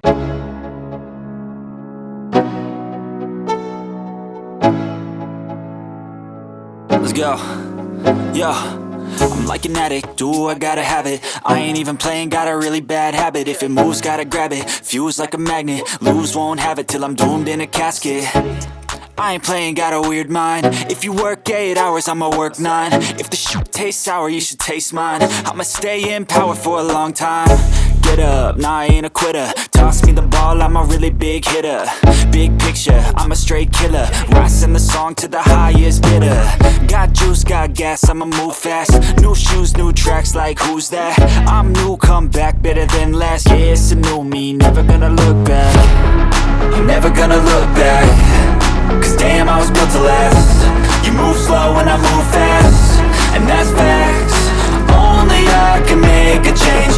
Let's go. Yo, I'm like an addict, do I gotta have it. I ain't even playing, got a really bad habit. If it moves, gotta grab it, fuse like a magnet. Lose, won't have it till I'm doomed in a casket. I ain't playing, got a weird mind. If you work 8 hours, I'ma work 9. If the shit tastes sour, you should taste mine. I'ma stay in power for a long time. Get up, nah, I ain't a quitter. Toss me the ball, I'm a really big hitter. Big picture, I'm a straight killer. Rising the song to the highest bidder. Got juice, got gas, I'ma move fast. New shoes, new tracks, like who's that? I'm new, come back, better than last. Yeah, it's a new me, never gonna look back. I'm never gonna look back. Cause damn, I was built to last. You move slow and I move fast, and that's facts. Only I can make a change.